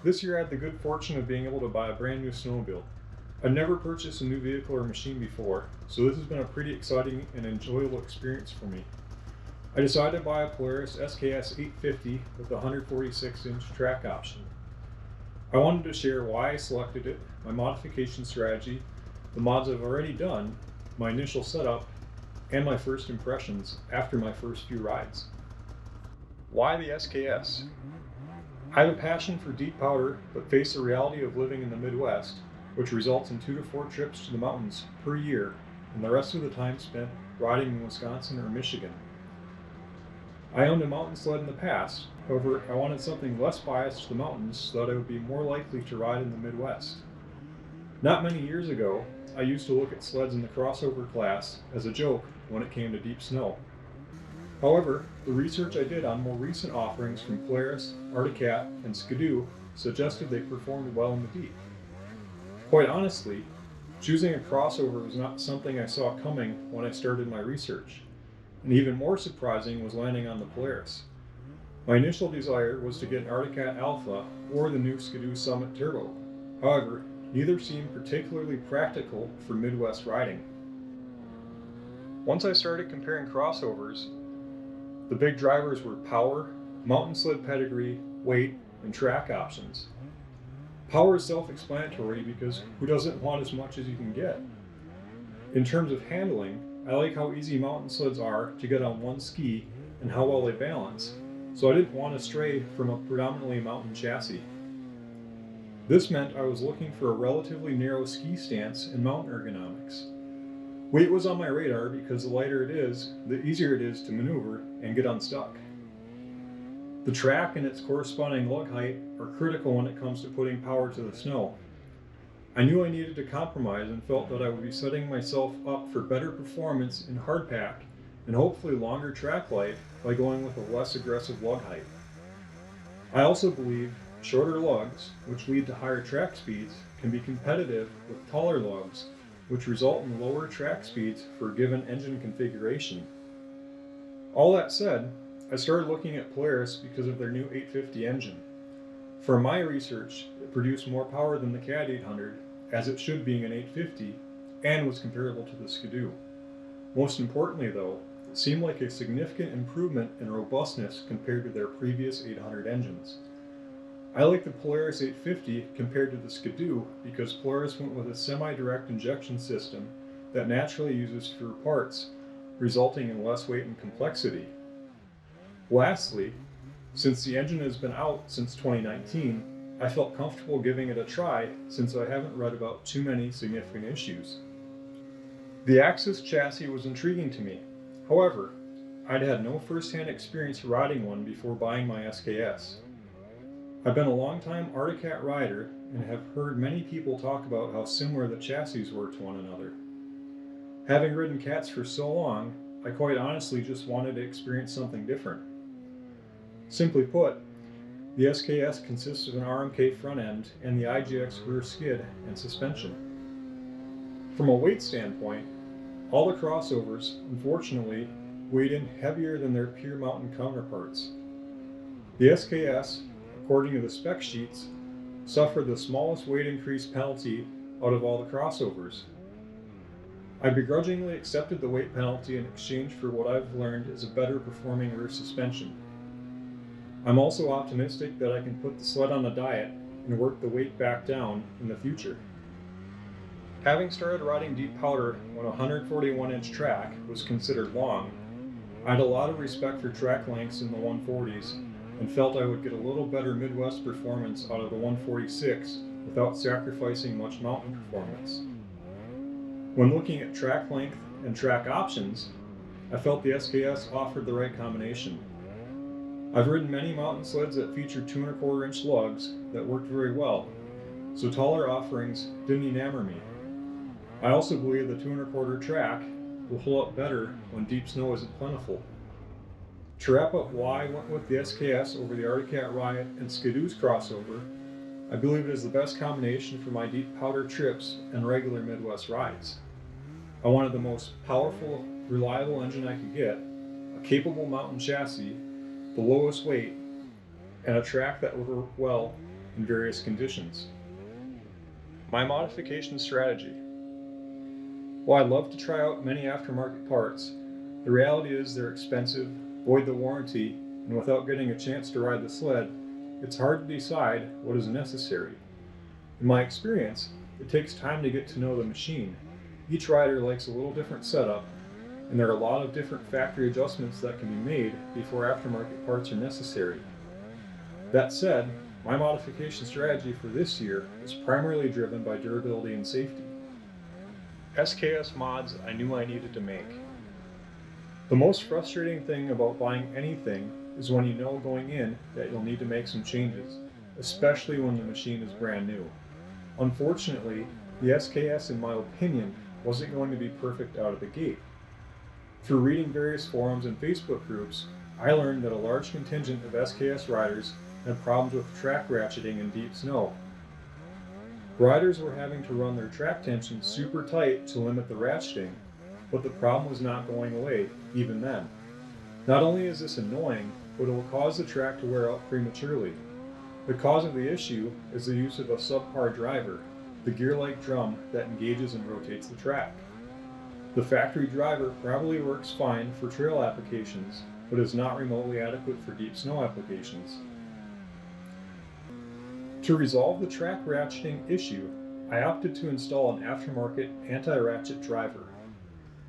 This year I had the good fortune of being able to buy a brand new snowmobile. I've never purchased a new vehicle or machine before, so this has been a pretty exciting and enjoyable experience for me. I decided to buy a Polaris SKS 850 with a 146-inch track option. I wanted to share why I selected it, my modification strategy, the mods I've already done, my initial setup, and my first impressions after my first few rides. Why the SKS? I have a passion for deep powder, but face the reality of living in the Midwest, which results in 2 to 4 trips to the mountains per year, and the rest of the time spent riding in Wisconsin or Michigan. I owned a mountain sled in the past, however, I wanted something less biased to the mountains so that I would be more likely to ride in the Midwest. Not many years ago, I used to look at sleds in the crossover class as a joke when it came to deep snow. However, the research I did on more recent offerings from Polaris, Arctic Cat, and Skidoo suggested they performed well in the deep. Quite honestly, choosing a crossover was not something I saw coming when I started my research, and even more surprising was landing on the Polaris. My initial desire was to get an Arctic Cat Alpha or the new Skidoo Summit Turbo. However, neither seemed particularly practical for Midwest riding. Once I started comparing crossovers, the big drivers were power, mountain sled pedigree, weight, and track options. Power is self-explanatory because who doesn't want as much as you can get? In terms of handling, I like how easy mountain sleds are to get on one ski and how well they balance, so I didn't want to stray from a predominantly mountain chassis. This meant I was looking for a relatively narrow ski stance and mountain ergonomics. Weight was on my radar because the lighter it is, the easier it is to maneuver and get unstuck. The track and its corresponding lug height are critical when it comes to putting power to the snow. I knew I needed to compromise and felt that I would be setting myself up for better performance in hardpack and hopefully longer track life by going with a less aggressive lug height. I also believe shorter lugs, which lead to higher track speeds, can be competitive with taller lugs, which result in lower track speeds for a given engine configuration. All that said, I started looking at Polaris because of their new 850 engine. From my research, it produced more power than the Cat 800, as it should being an 850, and was comparable to the Skidoo. Most importantly though, it seemed like a significant improvement in robustness compared to their previous 800 engines. I like the Polaris 850 compared to the Skidoo because Polaris went with a semi-direct injection system that naturally uses fewer parts, resulting in less weight and complexity. Lastly, since the engine has been out since 2019, I felt comfortable giving it a try since I haven't read about too many significant issues. The Axis chassis was intriguing to me. However, I'd had no first-hand experience riding one before buying my SKS. I've been a long-time Arctic Cat rider and have heard many people talk about how similar the chassis were to one another. Having ridden cats for so long, I quite honestly just wanted to experience something different. Simply put, the SKS consists of an RMK front end and the IGX rear skid and suspension. From a weight standpoint, all the crossovers, unfortunately, weighed in heavier than their peer mountain counterparts. The SKS, according to the spec sheets, suffered the smallest weight increase penalty out of all the crossovers. I begrudgingly accepted the weight penalty in exchange for what I've learned is a better performing rear suspension. I'm also optimistic that I can put the sled on a diet and work the weight back down in the future. Having started riding deep powder when a 141-inch track was considered long, I had a lot of respect for track lengths in the 140s and felt I would get a little better Midwest performance out of the 146 without sacrificing much mountain performance. When looking at track length and track options, I felt the SKS offered the right combination. I've ridden many mountain sleds that featured 2¼ inch lugs that worked very well, so taller offerings didn't enamor me. I also believe the 2¼ track will hold up better when deep snow isn't plentiful. To wrap up why I went with the SKS over the Arctic Cat Riot and Skidoo's crossover, I believe it is the best combination for my deep powder trips and regular Midwest rides. I wanted the most powerful, reliable engine I could get, a capable mountain chassis, the lowest weight, and a track that would work well in various conditions. My modification strategy. While I'd love to try out many aftermarket parts, the reality is they're expensive, void the warranty, and without getting a chance to ride the sled, it's hard to decide what is necessary. In my experience, it takes time to get to know the machine. Each rider likes a little different setup, and there are a lot of different factory adjustments that can be made before aftermarket parts are necessary. That said, my modification strategy for this year is primarily driven by durability and safety. SKS mods I knew I needed to make. The most frustrating thing about buying anything is when you know going in that you'll need to make some changes, especially when the machine is brand new. Unfortunately, the SKS, in my opinion, wasn't going to be perfect out of the gate. Through reading various forums and Facebook groups, I learned that a large contingent of SKS riders had problems with track ratcheting in deep snow. Riders were having to run their track tension super tight to limit the ratcheting, but the problem was not going away, even then. Not only is this annoying, but it will cause the track to wear out prematurely. The cause of the issue is the use of a subpar driver, the gear-like drum that engages and rotates the track. The factory driver probably works fine for trail applications, but is not remotely adequate for deep snow applications. To resolve the track ratcheting issue, I opted to install an aftermarket anti-ratchet driver.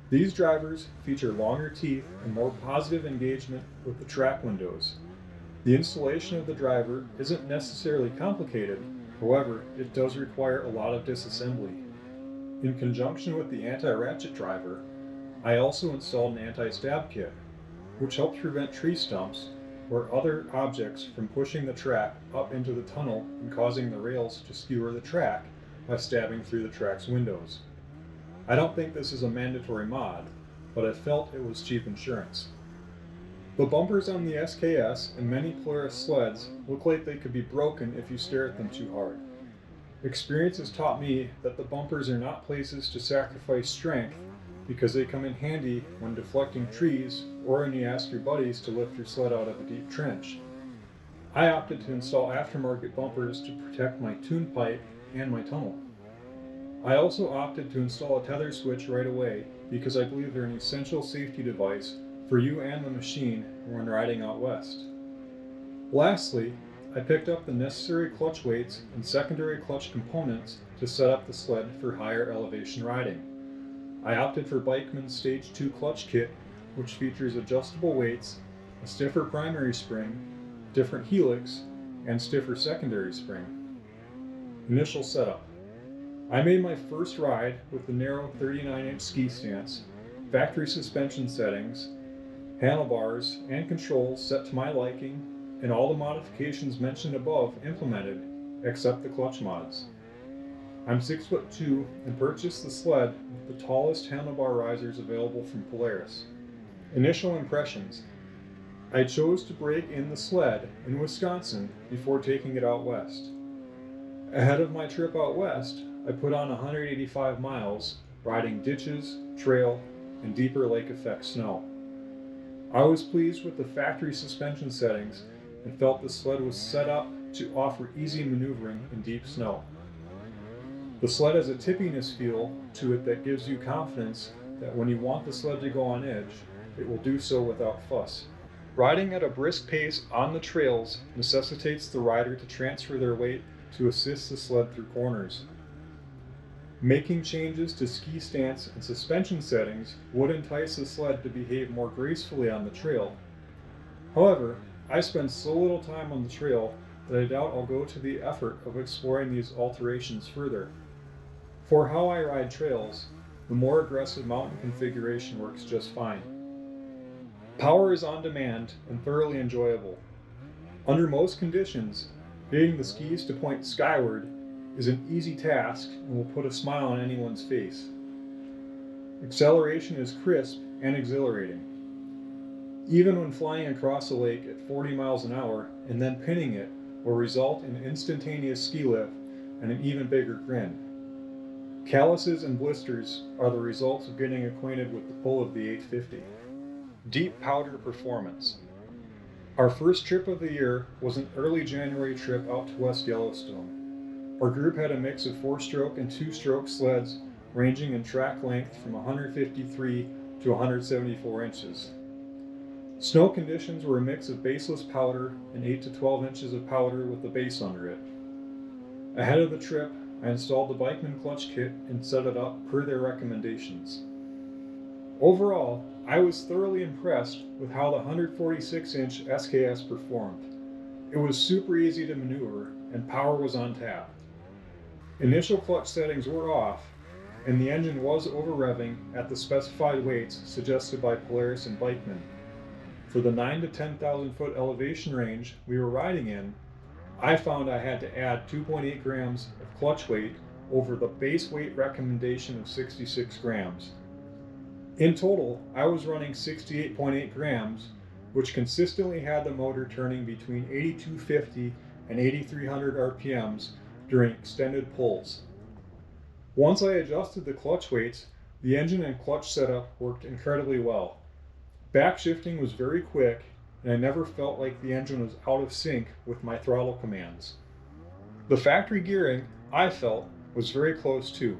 These drivers feature longer teeth and more positive engagement with the track windows. The installation of the driver isn't necessarily complicated, however, it does require a lot of disassembly. In conjunction with the anti-ratchet driver, I also installed an anti-stab kit, which helps prevent tree stumps or other objects from pushing the track up into the tunnel and causing the rails to skewer the track by stabbing through the track's windows. I don't think this is a mandatory mod, but I felt it was cheap insurance. The bumpers on the SKS and many Polaris sleds look like they could be broken if you stare at them too hard. Experience has taught me that the bumpers are not places to sacrifice strength because they come in handy when deflecting trees or when you ask your buddies to lift your sled out of a deep trench. I opted to install aftermarket bumpers to protect my tune pipe and my tunnel. I also opted to install a tether switch right away because I believe they're an essential safety device for you and the machine when riding out west. Lastly, I picked up the necessary clutch weights and secondary clutch components to set up the sled for higher elevation riding. I opted for Bikeman's Stage 2 clutch kit, which features adjustable weights, a stiffer primary spring, different helix, and stiffer secondary spring. Initial setup. I made my first ride with the narrow 39-inch ski stance, factory suspension settings, handlebars and controls set to my liking, and all the modifications mentioned above implemented, except the clutch mods. I'm 6'2" and purchased the sled with the tallest handlebar risers available from Polaris. Initial impressions. I chose to break in the sled in Wisconsin before taking it out west. Ahead of my trip out west, I put on 185 miles, riding ditches, trail, and deeper lake effect snow. I was pleased with the factory suspension settings and felt the sled was set up to offer easy maneuvering in deep snow. The sled has a tippiness feel to it that gives you confidence that when you want the sled to go on edge, it will do so without fuss. Riding at a brisk pace on the trails necessitates the rider to transfer their weight to assist the sled through corners. Making changes to ski stance and suspension settings would entice the sled to behave more gracefully on the trail. However, I spend so little time on the trail that I doubt I'll go to the effort of exploring these alterations further. For how I ride trails, the more aggressive mountain configuration works just fine. Power is on demand and thoroughly enjoyable. Under most conditions, getting the skis to point skyward is an easy task and will put a smile on anyone's face. Acceleration is crisp and exhilarating. Even when flying across a lake at 40 miles an hour and then pinning it will result in instantaneous ski lift and an even bigger grin. Calluses and blisters are the results of getting acquainted with the pull of the 850. Deep powder performance. Our first trip of the year was an early January trip out to West Yellowstone. Our group had a mix of 4-stroke and 2-stroke sleds ranging in track length from 153 to 174 inches. Snow conditions were a mix of baseless powder and 8 to 12 inches of powder with the base under it. Ahead of the trip, I installed the Bikeman clutch kit and set it up per their recommendations. Overall, I was thoroughly impressed with how the 146-inch SKS performed. It was super easy to maneuver and power was on tap. Initial clutch settings were off, and the engine was over-revving at the specified weights suggested by Polaris and Bikeman. For the 9,000 to 10,000 foot elevation range we were riding in, I found I had to add 2.8 grams of clutch weight over the base weight recommendation of 66 grams. In total, I was running 68.8 grams, which consistently had the motor turning between 8250 and 8300 RPMs during extended pulls. Once I adjusted the clutch weights, the engine and clutch setup worked incredibly well. Back shifting was very quick, and I never felt like the engine was out of sync with my throttle commands. The factory gearing, I felt, was very close too.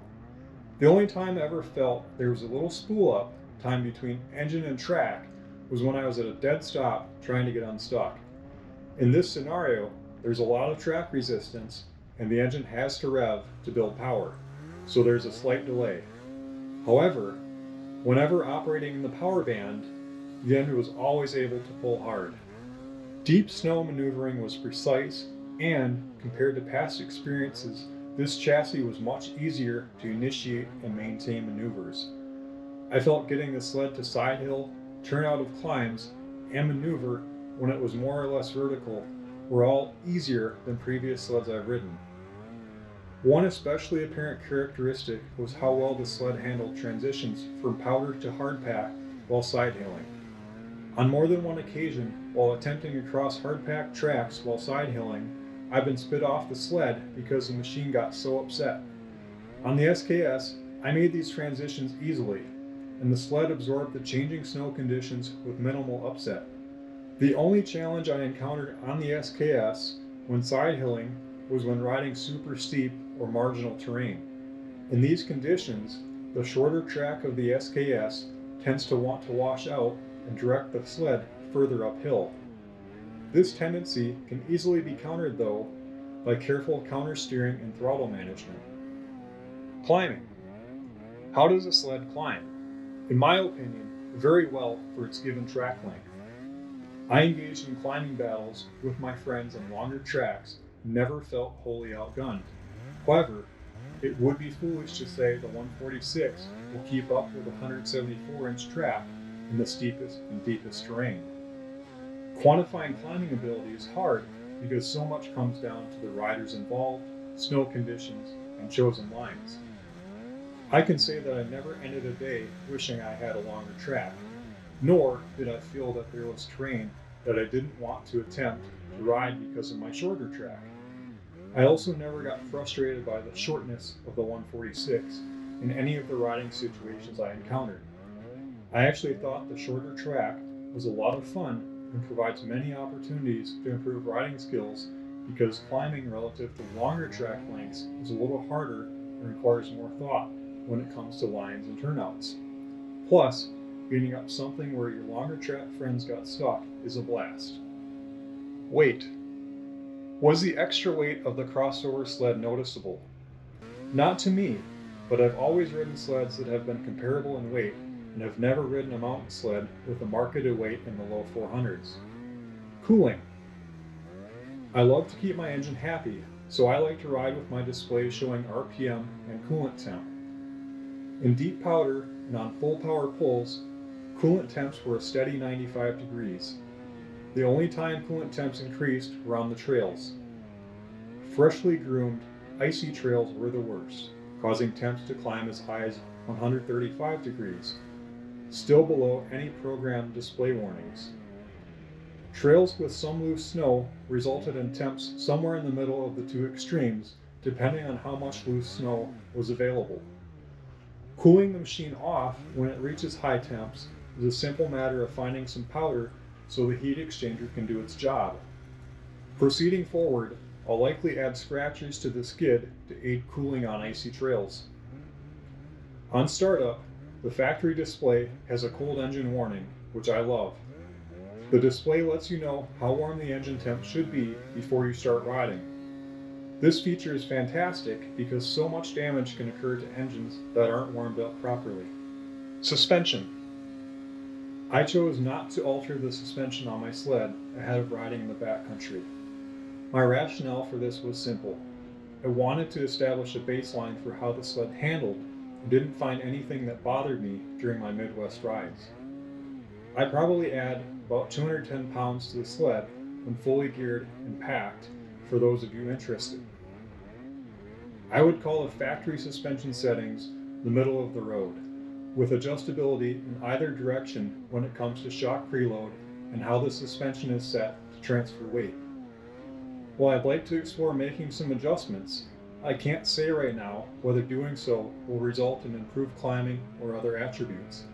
The only time I ever felt there was a little spool up time between engine and track was when I was at a dead stop trying to get unstuck. In this scenario, there's a lot of track resistance and the engine has to rev to build power, so there's a slight delay. However, whenever operating in the power band, the engine was always able to pull hard. Deep snow maneuvering was precise, and compared to past experiences, this chassis was much easier to initiate and maintain maneuvers. I felt getting the sled to side hill, turn out of climbs, and maneuver when it was more or less vertical were all easier than previous sleds I've ridden. One especially apparent characteristic was how well the sled handled transitions from powder to hardpack while side hilling. On more than one occasion, while attempting to cross hardpack tracks while side hilling, I've been spit off the sled because the machine got so upset. On the SKS, I made these transitions easily, and the sled absorbed the changing snow conditions with minimal upset. The only challenge I encountered on the SKS when side hilling was when riding super steep or marginal terrain. In these conditions, the shorter track of the SKS tends to want to wash out and direct the sled further uphill. This tendency can easily be countered though by careful countersteering and throttle management. Climbing. How does a sled climb? In my opinion, very well for its given track length. I engaged in climbing battles with my friends on longer tracks and never felt wholly outgunned. However, it would be foolish to say the 146 will keep up with a 174-inch track in the steepest and deepest terrain. Quantifying climbing ability is hard because so much comes down to the riders involved, snow conditions, and chosen lines. I can say that I never ended a day wishing I had a longer track, nor did I feel that there was terrain that I didn't want to attempt to ride because of my shorter track. I also never got frustrated by the shortness of the 146 in any of the riding situations I encountered. I actually thought the shorter track was a lot of fun and provides many opportunities to improve riding skills because climbing relative to longer track lengths is a little harder and requires more thought when it comes to lines and turnouts. Plus, beating up something where your longer track friends got stuck is a blast. Weight. Was the extra weight of the crossover sled noticeable? Not to me, but I've always ridden sleds that have been comparable in weight and have never ridden a mountain sled with a marketed weight in the low 400s. Cooling. I love to keep my engine happy, so I like to ride with my display showing RPM and coolant temp. In deep powder and on full power pulls, coolant temps were a steady 95 degrees. The only time coolant temps increased were on the trails. Freshly groomed, icy trails were the worst, causing temps to climb as high as 135 degrees, still below any programmed display warnings. Trails with some loose snow resulted in temps somewhere in the middle of the two extremes, depending on how much loose snow was available. Cooling the machine off when it reaches high temps is a simple matter of finding some powder so the heat exchanger can do its job. Proceeding forward, I'll likely add scratchers to the skid to aid cooling on icy trails. On startup, the factory display has a cold engine warning, which I love. The display lets you know how warm the engine temp should be before you start riding. This feature is fantastic because so much damage can occur to engines that aren't warmed up properly. Suspension. I chose not to alter the suspension on my sled ahead of riding in the backcountry. My rationale for this was simple. I wanted to establish a baseline for how the sled handled and didn't find anything that bothered me during my Midwest rides. I probably add about 210 pounds to the sled when fully geared and packed for those of you interested. I would call the factory suspension settings the middle of the road, with adjustability in either direction when it comes to shock preload and how the suspension is set to transfer weight. While I'd like to explore making some adjustments, I can't say right now whether doing so will result in improved climbing or other attributes.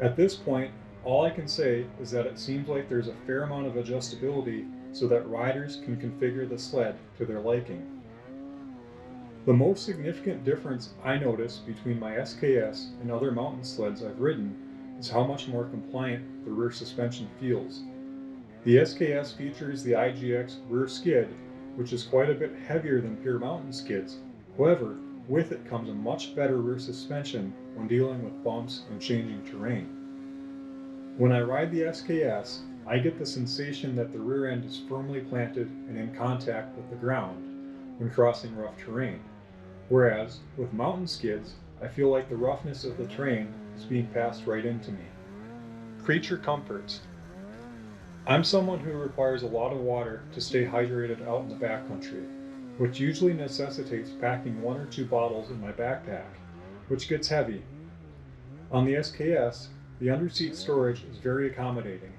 At this point, all I can say is that it seems like there's a fair amount of adjustability so that riders can configure the sled to their liking. The most significant difference I notice between my SKS and other mountain sleds I've ridden is how much more compliant the rear suspension feels. The SKS features the IGX rear skid, which is quite a bit heavier than pure mountain skids. However, with it comes a much better rear suspension when dealing with bumps and changing terrain. When I ride the SKS, I get the sensation that the rear end is firmly planted and in contact with the ground when crossing rough terrain. Whereas, with mountain skids, I feel like the roughness of the terrain is being passed right into me. Creature comforts. I'm someone who requires a lot of water to stay hydrated out in the backcountry, which usually necessitates packing 1 or 2 bottles in my backpack, which gets heavy. On the SKS, the underseat storage is very accommodating.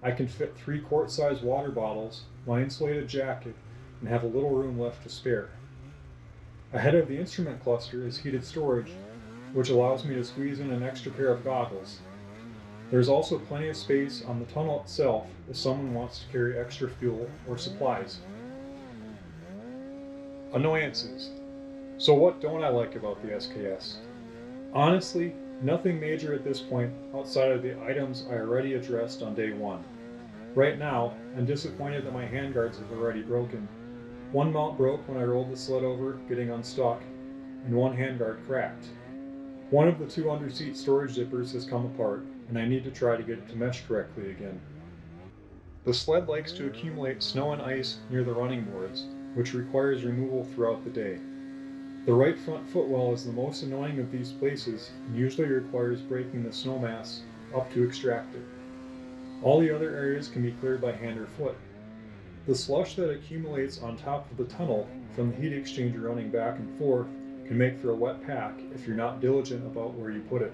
I can fit 3 quart-sized water bottles, my insulated jacket, and have a little room left to spare. Ahead of the instrument cluster is heated storage, which allows me to squeeze in an extra pair of goggles. There's also plenty of space on the tunnel itself if someone wants to carry extra fuel or supplies. Annoyances. So what don't I like about the SKS? Honestly, nothing major at this point outside of the items I already addressed on day 1. Right now, I'm disappointed that my handguards have already broken. One mount broke when I rolled the sled over, getting unstuck, and one handguard cracked. One of the 2 underseat storage zippers has come apart, and I need to try to get it to mesh correctly again. The sled likes to accumulate snow and ice near the running boards, which requires removal throughout the day. The right front footwell is the most annoying of these places and usually requires breaking the snow mass up to extract it. All the other areas can be cleared by hand or foot. The slush that accumulates on top of the tunnel from the heat exchanger running back and forth can make for a wet pack if you're not diligent about where you put it.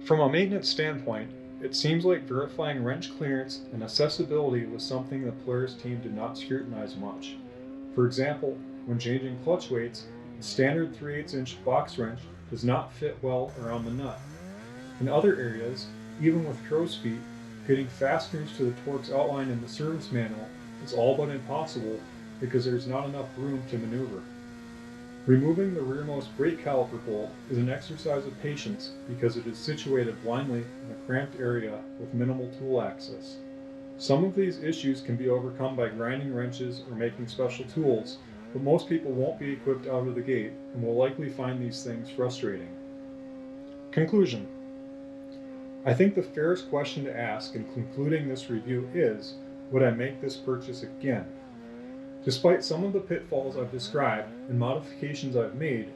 From a maintenance standpoint, it seems like verifying wrench clearance and accessibility was something the Polaris team did not scrutinize much. For example, when changing clutch weights, a standard 3/8" box wrench does not fit well around the nut. In other areas, even with crow's feet, getting fasteners to the torques outlined in the service manual is all but impossible because there's not enough room to maneuver. Removing the rearmost brake caliper bolt is an exercise of patience because it is situated blindly in a cramped area with minimal tool access. Some of these issues can be overcome by grinding wrenches or making special tools, but most people won't be equipped out of the gate and will likely find these things frustrating. Conclusion. I think the fairest question to ask in concluding this review is, would I make this purchase again? Despite some of the pitfalls I've described and modifications I've made,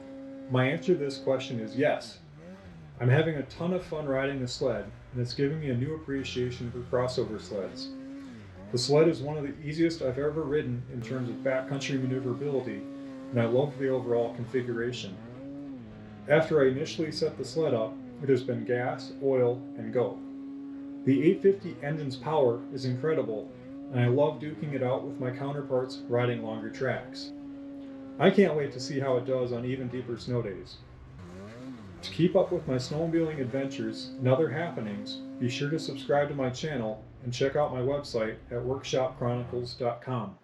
my answer to this question is yes. I'm having a ton of fun riding the sled, and it's giving me a new appreciation for crossover sleds. The sled is one of the easiest I've ever ridden in terms of backcountry maneuverability, and I love the overall configuration. After I initially set the sled up, it has been gas, oil, and go. The 850 engine's power is incredible, and I love duking it out with my counterparts riding longer tracks. I can't wait to see how it does on even deeper snow days. To keep up with my snowmobiling adventures and other happenings, be sure to subscribe to my channel and check out my website at workshopchronicles.com.